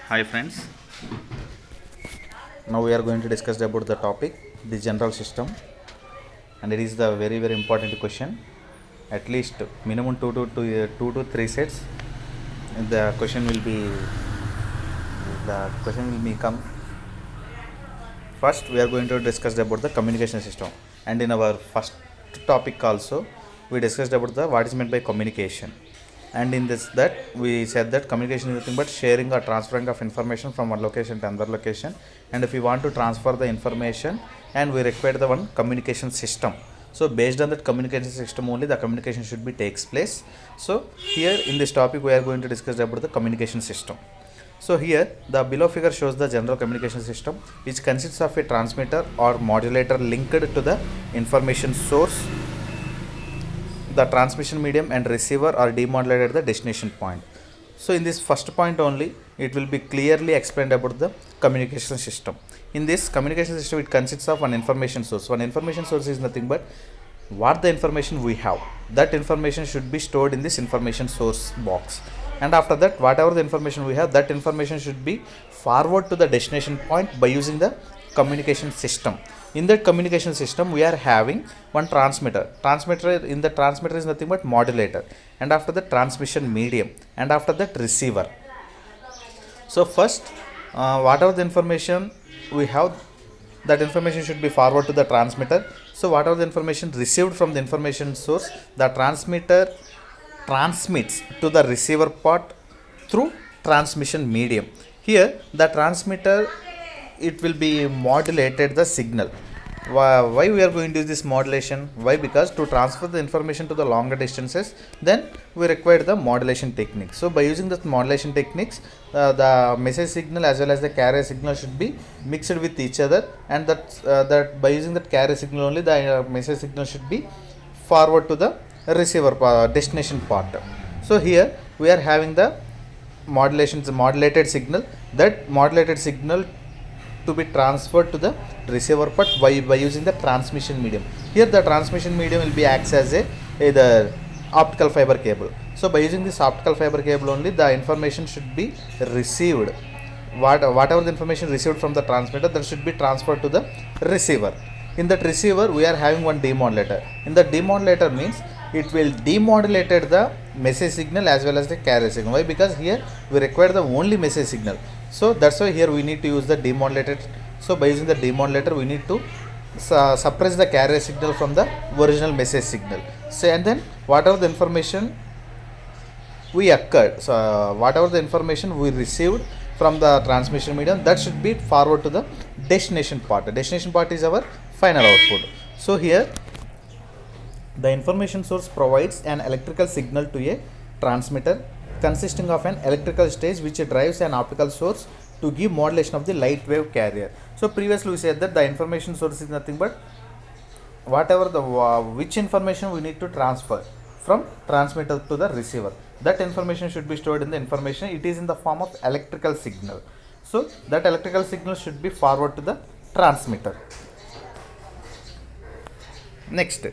Hi friends, now we are going to discuss about the topic the general system, and it is the very important question. At least minimum two to three sets. The question will be come. First, we are going to discuss about the communication system, and in our first topic also we discussed about the what is meant by communication. And in this that we said that communication is nothing but sharing or transferring of information from one location to another location, and if we want to transfer the information and we require the one communication system, so based on that communication system only the communication should be takes place. So here in this topic we are going to discuss about the communication system. So here the below figure shows the general communication system, which consists of a transmitter or modulator linked to the information source, the transmission medium, and receiver are demodulated at the destination point. So in this first point only it will be clearly explained about the communication system. In this communication system it consists of one information source. One information source is nothing but what the information we have, that information should be stored in this information source box, and after that whatever the information we have, that information should be forward to the destination point by using the communication system. In that communication system we are having one transmitter. In the transmitter is nothing but modulator, and after the transmission medium, and after that receiver. So first whatever the information we have, that information should be forward to the transmitter. So whatever the information received from the information source, the transmitter transmits to the receiver part through transmission medium. Here the transmitter, it will be modulated the signal. Why we are going to use this modulation? Why? Because to transfer the information to the longer distances, then we require the modulation technique. So by using the modulation techniques, the message signal as well as the carrier signal should be mixed with each other, and that by using that carrier signal only the message signal should be forward to the receiver destination part. So here we are having the modulated signal. That modulated signal to be transferred to the receiver part by using the transmission medium. Here the transmission medium will be acts as a either optical fiber cable. So by using this optical fiber cable only the information should be received. Whatever the information received from the transmitter, that should be transferred to the receiver. In that receiver we are having one demodulator. In the demodulator means it will demodulate the message signal as well as the carrier signal. Why? Because here we require the only message signal. So that's why here we need to use the demodulated. So by using the demodulator we need to suppress the carrier signal from the original message signal. So and then whatever the information we occurred, so whatever the information we received from the transmission medium, that should be forward to the destination part. The destination part is our final output. So here the information source provides an electrical signal to a transmitter consisting of an electrical stage which drives an optical source to give modulation of the light wave carrier. So previously we said that the information source is nothing but whatever the which information we need to transfer from transmitter to the receiver, that information should be stored in the information. It is in the form of electrical signal. So that electrical signal should be forward to the transmitter. Next,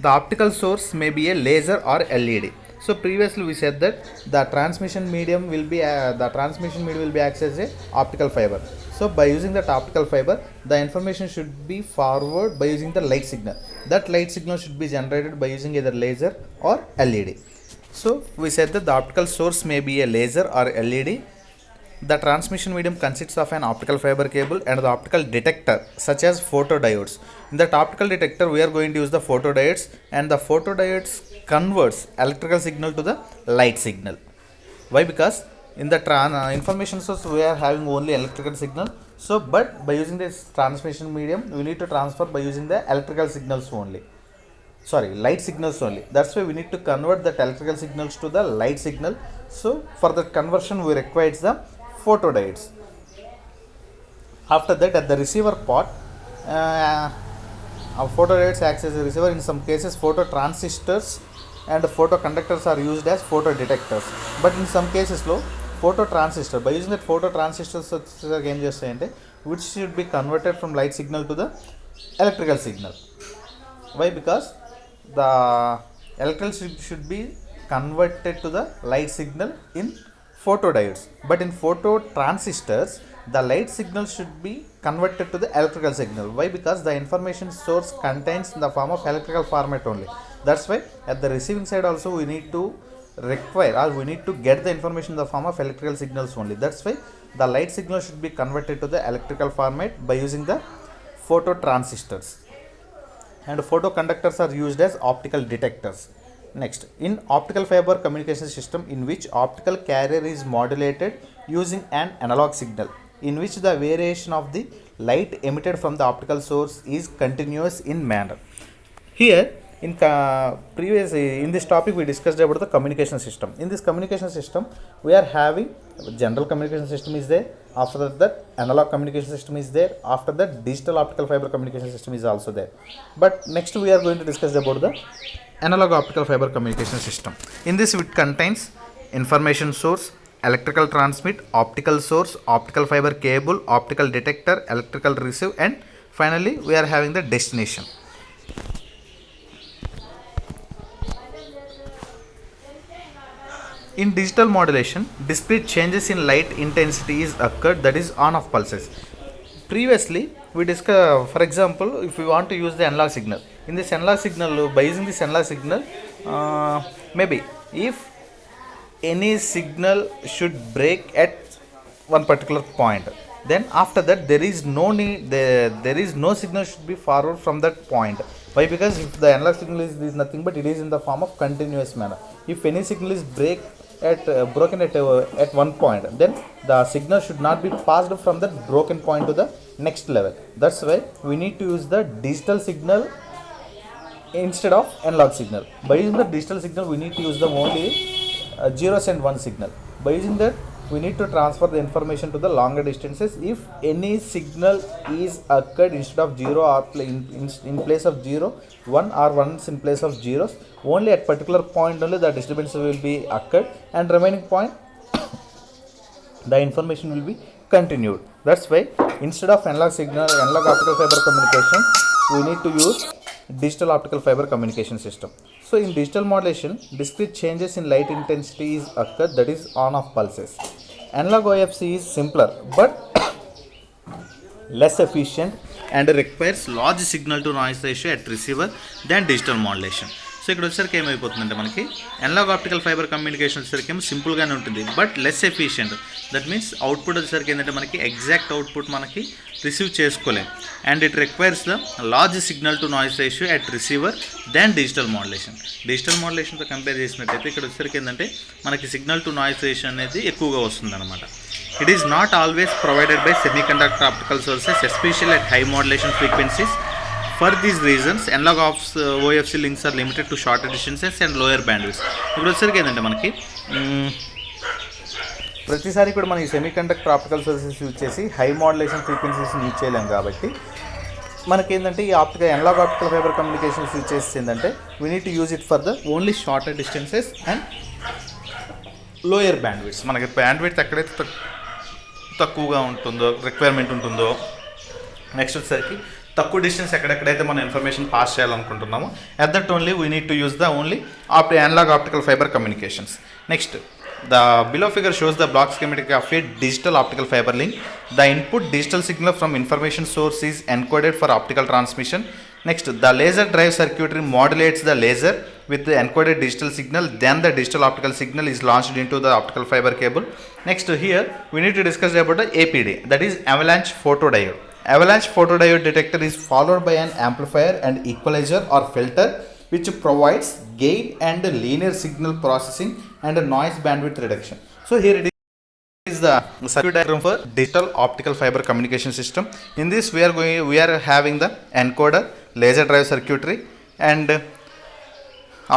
the optical source may be a laser or LED. So previously we said that the transmission medium will be acts as a optical fiber. So by using that optical fiber, the information should be forward by using the light signal. That light signal should be generated by using either laser or LED. So we said that the optical source may be a laser or LED. The transmission medium consists of an optical fiber cable and the optical detector such as photodiodes. In that optical detector we are going to use the photodiodes, and the photodiodes converts electrical signal to the light signal. Why? Because in the information source we are having only electrical signal. So but by using this transmission medium we need to transfer by using the electrical signals only. Light signals only. That's why we need to convert the electrical signals to the light signal. So for the conversion we require the photodiodes. After that, at the receiver part, photodiodes acts as a receiver. In some cases phototransistors and photoconductors are used as photodetectors, but in some cases phototransistor, by using that phototransistors which should be converted from light signal to the electrical signal. Why? Because the electrical should be converted to the light signal in photodiodes. But in phototransistors, the light signal should be converted to the electrical signal. Why? Because the information source contains in the form of electrical format only. That's why at the receiving side also we need to require, or we need to get the information in the form of electrical signals only. That's why the light signal should be converted to the electrical format by using the phototransistors. And photoconductors are used as optical detectors. Next, in optical fiber communication system, in which optical carrier is modulated using an analog signal, in which the variation of the light emitted from the optical source is continuous in manner. Here in in this topic we discussed about the communication system. In this communication system we are having general communication system is there, after that analog communication system is there, after that digital optical fiber communication system is also there. But next we are going to discuss about the analog optical fiber communication system. In this it contains information source, electrical transmit, optical source, optical fiber cable, optical detector, electrical receive, and finally we are having the destination. In digital modulation, discrete changes in light intensity is occurred, that is on off pulses. Previously, we discussed, for example, if we want to use the analog signal. In this analog signal, by using this analog signal, maybe if any signal should break at one particular point, then after that there is no need, there is no signal should be forward from that point. Why? Because if the analog signal is nothing but it is in the form of continuous manner. If any signal is broken at one point, then the signal should not be passed from that broken point to the next level. That's why we need to use the digital signal instead of analog signal. By using the digital signal we need to use the only zeros and one signal. By using that we need to transfer the information to the longer distances. If any signal is occurred instead of 0 or in place of 0, 1 or 1 in place of zeros, only at particular point only the disturbance will be occurred, and remaining point the information will be continued. That's why instead of analog optical fiber communication, we need to use digital optical fiber communication system. So in digital modulation, discrete changes in light intensity is occurred, that is on off pulses. Analog OFC is simpler but less efficient and requires large signal to noise ratio at receiver than digital modulation. So ఇక్కడ వచ్చేసరికి ఏమైపోతుందంటే మనకి analogue optical fibre communication వచ్చేసరికి ఏమో సింపుల్గానే ఉంటుంది but less efficient. That means output వచ్చేసరికి ఏంటంటే మనకి ఎగ్జాక్ట్ అవుట్పుట్ మనకి రిసీవ్ చేసుకోలేం. And it requires the large signal to noise ratio at receiver than digital modulation. Digital మోడ్యులేషన్తో కంపేర్ చేసినట్టయితే ఇక్కడ వచ్చేసరికి ఏంటంటే మనకి సిగ్నల్ టు నాయిస్ రేషియో అనేది ఎక్కువగా వస్తుంది అనమాట. It is not always provided by semiconductor optical sources especially at high modulation frequencies. For these reasons, analog OFC links are limited to shorter distances and lower bandwidths. ఇప్పుడు వచ్చేసరికి ఏంటంటే మనకి ప్రతిసారి కూడా మనం ఈ సెమీకండక్టర్ ఆప్టికల్ సోర్సెస్ యూజ్ చేసి high modulation ఫ్రీక్వెన్సీస్ని యూజ్ చేయలేం కాబట్టి మనకి ఏంటంటే ఈ analogue optical fibre communications use చేసి ఏంటంటే we need to use it for the only shorter distances and lower bandwidths. మనకి బ్యాండ్విడ్త్ ఎక్కడైతే తక్కువగా ఉంటుందో రిక్వైర్మెంట్ ఉంటుందో, నెక్స్ట్ వచ్చేసరికి తక్కువ డిస్టెన్స్ ఎక్కడెక్కడైతే మనం ఇన్ఫర్మేషన్ పాస్ చేయాలనుకుంటున్నామో at that only we need to use the only analogue optical fibre communications. Next the below figure shows the block schematic of a digital optical fiber link. The input digital signal from information source is encoded for optical transmission. Next, the laser drive circuitry modulates the laser with the encoded digital signal, then the digital optical signal is launched into the optical fiber cable. Next, here we need to discuss about the APD, that is avalanche photodiode. Avalanche photodiode detector is followed by an amplifier and equalizer or filter which provides gain and linear signal processing and noise bandwidth reduction. So here it is the circuit diagram for digital optical fiber communication system. In this we are having the encoder, laser drive circuitry and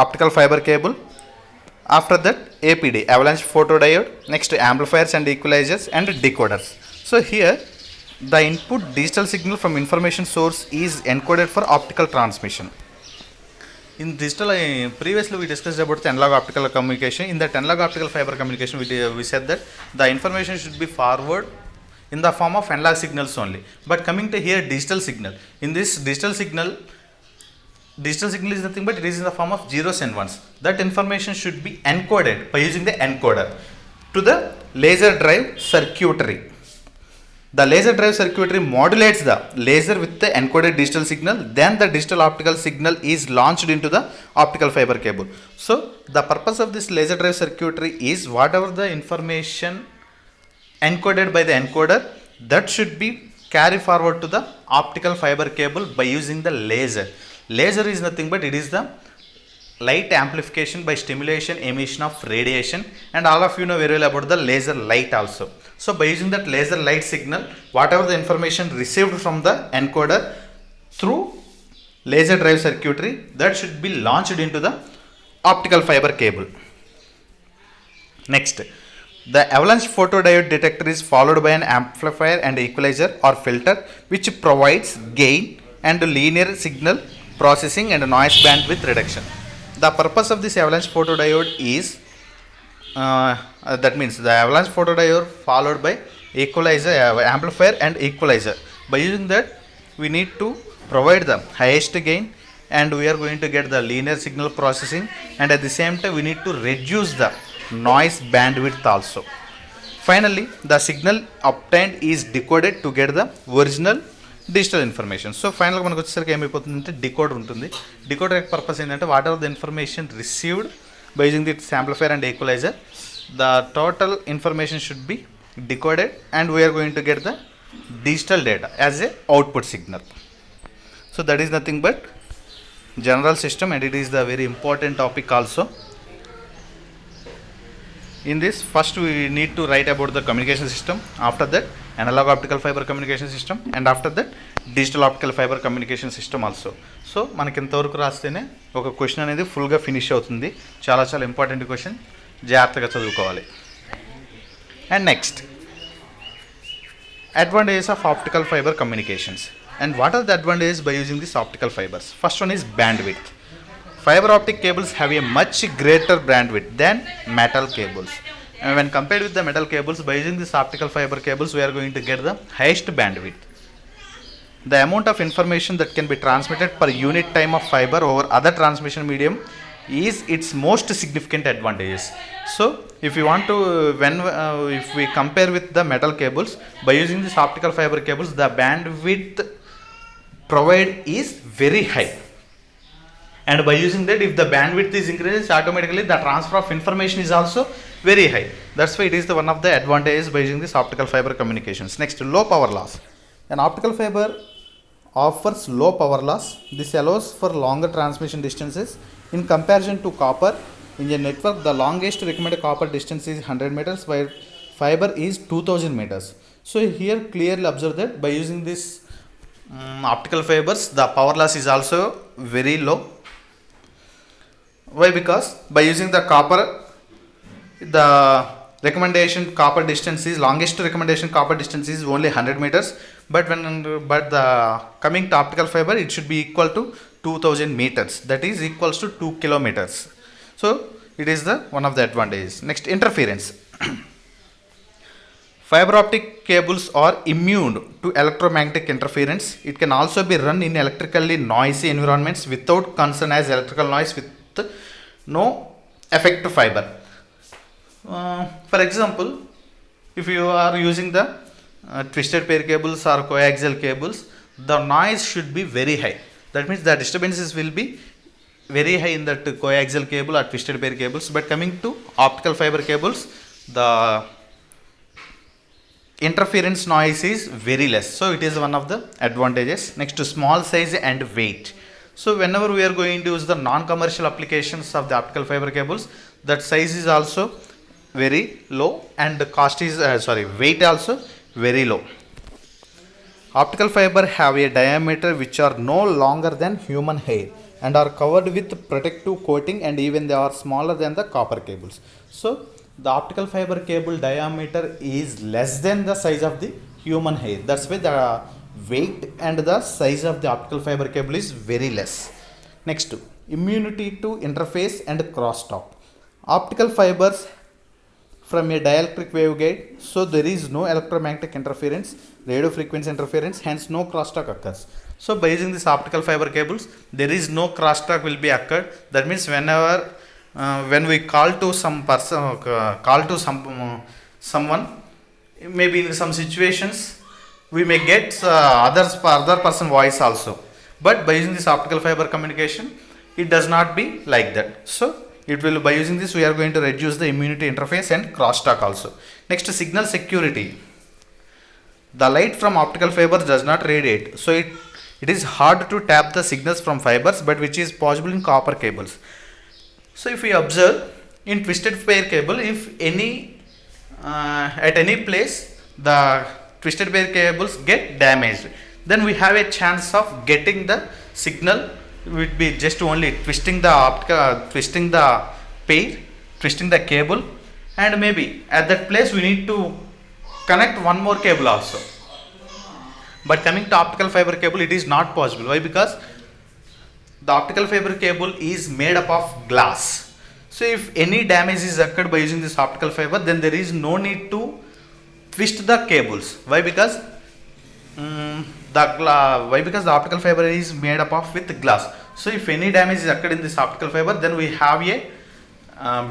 optical fiber cable. After that APD, avalanche photodiode, next amplifiers and equalizers and decoders. So here the input digital signal from information source is encoded for optical transmission. In digital, previously we discussed about the analog optical communication. In that analog optical fiber communication, we said that the information should be forward in the form of analog signals only. But coming to here, digital signal. In this digital signal is nothing but it is in the form of zeros and ones. That information should be encoded by using the encoder. to the laser drive circuitry. The laser drive circuitry modulates the laser with the encoded digital signal. Then the digital optical signal is launched into the optical fiber cable. So the purpose of this laser drive circuitry is whatever the information encoded by the encoder, that should be carried forward to the optical fiber cable by using the laser. Laser is nothing but it is the light amplification by stimulation emission of radiation, and all of you know very well about the laser light also. So by using that laser light signal, whatever the information received from the encoder through laser drive circuitry, that should be launched into the optical fiber cable. Next, the avalanche photodiode detector is followed by an amplifier and equalizer or filter which provides gain and linear signal processing and noise bandwidth reduction. The purpose of this avalanche photodiode is that means the avalanche photodiode followed by equalizer, amplifier and equalizer. By using that, we need to provide the highest gain, and we are going to get the linear signal processing, and at the same time we need to reduce the noise bandwidth also. Finally, the signal obtained is decoded to get the original digital information. So ఫైనల్గా మనకు వచ్చేసరికి ఏమైపోతుందంటే decoder ఉంటుంది. Decoder యొక్క purpose ఏంటంటే what are the information received by using this amplifier and equaliser, the total information should be decoded and we are going to get the digital data as a output signal. So that is nothing but general system, and it is the very important topic also. In this, first we need to write about the communication system, after that analog optical fiber communication system, and after that digital optical fiber communication system also. So మనకి ఇంతవరకు రాస్తేనే ఒక question అనేది ఫుల్గా finish అవుతుంది. చాలా చాలా important question, జాగ్రత్తగా చదువుకోవాలి. And next, advantages of optical fiber communications. And what are the advantages by using these optical fibers? First one is bandwidth. Fiber optic cables have a much greater bandwidth than metal cables. And when compared with the metal cables, by using these optical fiber cables, we are going to get the highest bandwidth. The amount of information that can be transmitted per unit time of fiber over other transmission medium is its most significant advantages. So if you want to, if we compare with the metal cables, by using these optical fiber cables, the bandwidth provided is very high, and by using that, if the bandwidth is increased, automatically the transfer of information is also very high. That's why it is the one of the advantages by using this optical fiber communications. Next, low power loss. An optical fiber offers low power loss. This allows for longer transmission distances in comparison to copper. In a network, the longest recommended copper distance is 100 meters, while fiber is 2000 meters. So here clearly observe that by using this optical fibers, the power loss is also very low. Why? Because by using the copper, the recommendation copper distance is, longest recommendation copper distance is only 100 meters, but the coming to optical fiber, it should be equal to 2000 meters, that is equals to 2 kilometers. So it is the one of the advantages. Next, interference. Fiber optic cables are immune to electromagnetic interference. It can also be run in electrically noisy environments without concern, as electrical noise with no effect to fiber. For example, if you are using the twisted pair cables or coaxial cables, the noise should be very high. That means the disturbances will be very high in that coaxial cable or twisted pair cables. But coming to optical fiber cables, the interference noise is very less. So it is one of the advantages. Next, to small size and weight. So whenever we are going to use the non-commercial applications of the optical fiber cables, that size is also very low, and the cost is weight also very low. Optical fiber have a diameter which are no longer than human hair and are covered with protective coating, and even they are smaller than the copper cables. So the optical fiber cable diameter is less than the size of the human hair. That's why the weight and the size of the optical fiber cable is very less. Next, immunity to interface and crosstalk. Optical fibers from a dielectric waveguide, so there is no electromagnetic interference, radio frequency interference, hence no crosstalk occurs. So by using this optical fiber cables, there is no crosstalk will be occurred. That means whenever when we call to some person, call to someone, maybe in some situations we may get other person voice also, but by using this optical fiber communication it does not be like that. So it will, by using this we are going to reduce the immunity interface and crosstalk also. Next, signal security. The light from optical fibers does not radiate, so it is hard to tap the signals from fibers, but which is possible in copper cables. So if we observe in twisted pair cable, if any at any place the twisted pair cables get damaged, then we have a chance of getting the signal. Would be just only twisting the twisting the pair, twisting the cable, and maybe at that place we need to connect one more cable also. But coming to optical fiber cable, it is not possible. Why? Because the optical fiber cable is made up of glass. So if any damage is occurred by using this optical fiber, then there is no need to twist the cables. Why? Because the optical fiber is made up of with glass. So if any damage is occurred in this optical fiber, then we have a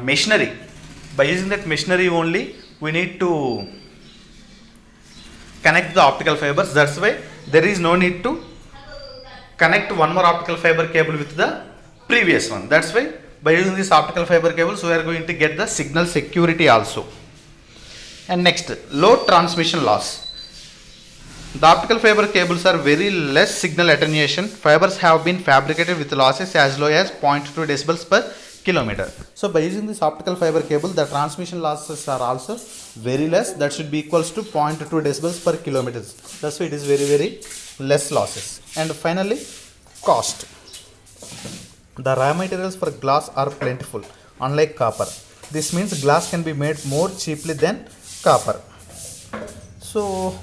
machinery. By using that machinery only, we need to connect the optical fibers. That's why there is no need to connect one more optical fiber cable with the previous one. That's why by using this optical fiber cables we are going to get the signal security also. And next, low transmission loss. The optical fiber cables are very less signal attenuation. Fibers have been fabricated with losses as low as 0.2 decibels per kilometer. So by using this optical fiber cable, the transmission losses are also very less. That should be equals to 0.2 decibels per kilometer. That's why it is very less losses. And finally, cost. The raw materials for glass are plentiful, unlike copper. This means glass can be made more cheaply than copper. So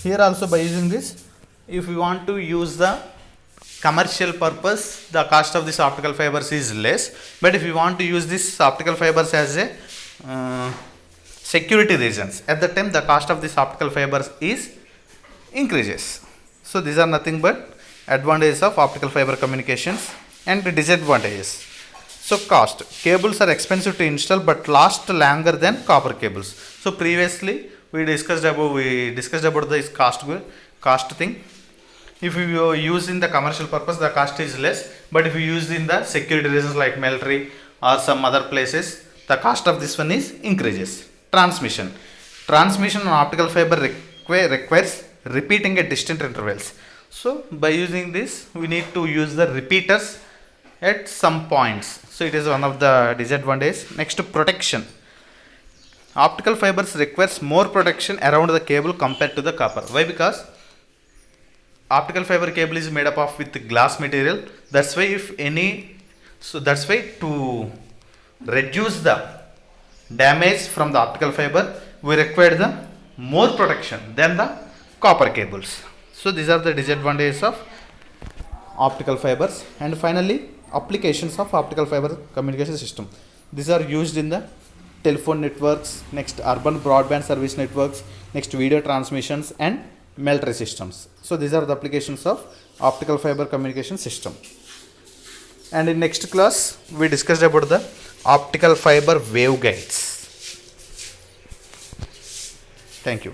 here also, by using this, if we want to use the commercial purpose, the cost of this optical fibers is less. But if you want to use this optical fibers as a security reasons, at the time the cost of this optical fibers is increases. So these are nothing but advantages of optical fiber communications and disadvantages. So cost. Cables are expensive to install but last longer than copper cables. So previously we discussed about this cost thing. If you use in the commercial purpose, the cost is less, but if you use in the security reasons like military or some other places, the cost of this one is increases. Transmission on optical fiber requires repeating at distant intervals. So by using this, we need to use the repeaters at some points. So it is one of the disadvantages. Next, protection. Optical fibers requires more protection around the cable compared to the copper. Why? Because optical fiber cable is made up of with glass material. That's why that's why to reduce the damage from the optical fiber, we require the more protection than the copper cables. So these are the disadvantages of optical fibers. And finally, applications of optical fiber communication system. These are used in the telephone networks, next urban broadband service networks, next video transmissions and military systems. So these are the applications of optical fiber communication system. And in next class we discussed about the optical fiber waveguides. Thank you.